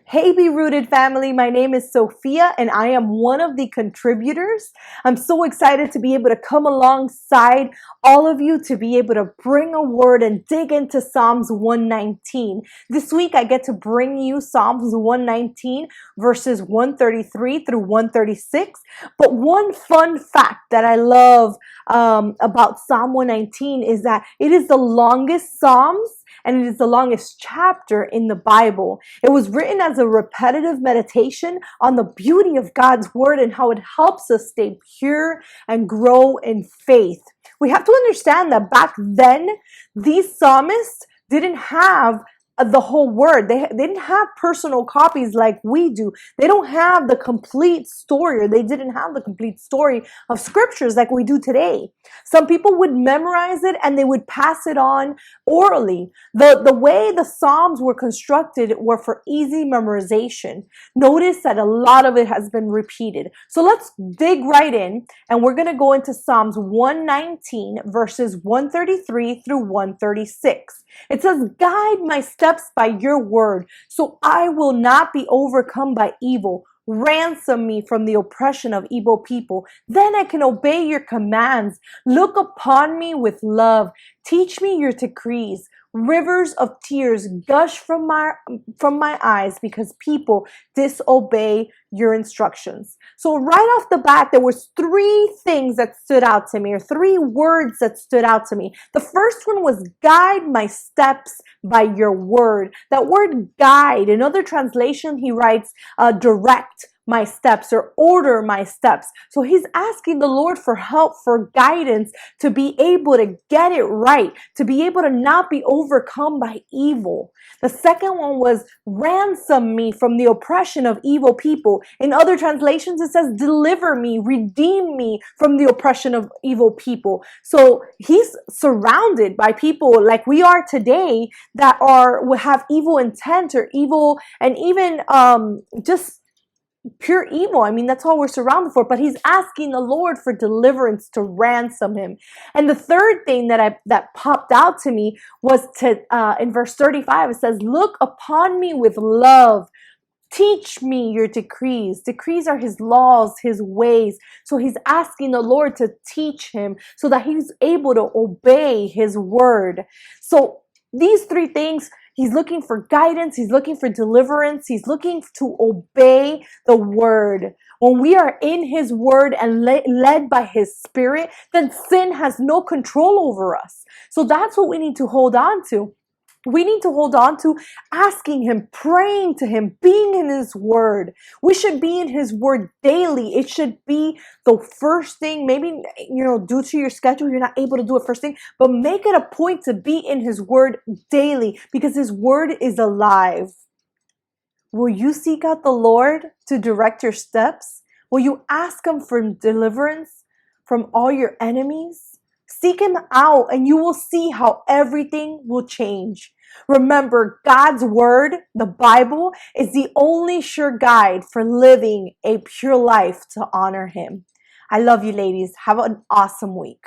Hey, Be Rooted family. My name is Sofia and I am one of the contributors. I'm so excited to be able to come alongside all of you to be able to bring a word and dig into Psalms 119. This week I get to bring you Psalms 119 verses 133 through 136. But one fun fact that I love about Psalm 119 is that it is the longest Psalms and it is the longest chapter in the Bible. It was written as a repetitive meditation on the beauty of God's word and how it helps us stay pure and grow in faith. We have to understand that back then, these psalmists didn't have the whole word. They didn't have personal copies like we do. They don't have the complete story, or they didn't have the complete story of scriptures like we do today. Some people would memorize it and they would pass it on orally. The way the Psalms were constructed were for easy memorization. Notice that a lot of it has been repeated. So let's dig right in, and we're going to go into Psalms 119 verses 133 through 136. It says, "Guide my steps by your word, so I will not be overcome by evil. Ransom me from the oppression of evil people. Then I can obey your commands. Look upon me with love. Teach me your decrees. Rivers of tears gush from my eyes because people disobey your instructions." So right off the bat, there was three things that stood out to me, or three words that stood out to me. The first one was guide my steps by your word. That word guide, in other translation, he writes direct my steps or order my steps. So he's asking the Lord for help, for guidance, to be able to get it right, to be able to not be overcome by evil. The second one was ransom me from the oppression of evil people. In other translations, it says deliver me, redeem me from the oppression of evil people. So he's surrounded by people like we are today that will have evil intent or evil, and even just pure evil. I mean, that's all we're surrounded for. But he's asking the Lord for deliverance, to ransom him. And the third thing that popped out to me was in verse 35, it says, "Look upon me with love. Teach me your decrees." Decrees are his laws, his ways. So he's asking the Lord to teach him so that he's able to obey his word. So these three things, he's looking for guidance, he's looking for deliverance, he's looking to obey the word. When we are in his word and led by his spirit, then sin has no control over us. So that's what we need to hold on to. We need to hold on to asking him, praying to him, being in his word. We should be in his word daily. It should be the first thing. Maybe, due to your schedule, you're not able to do it first thing, but make it a point to be in his word daily, because his word is alive. Will you seek out the Lord to direct your steps? Will you ask him for deliverance from all your enemies? Seek him out and you will see how everything will change. Remember, God's word, the Bible, is the only sure guide for living a pure life to honor him. I love you, ladies. Have an awesome week.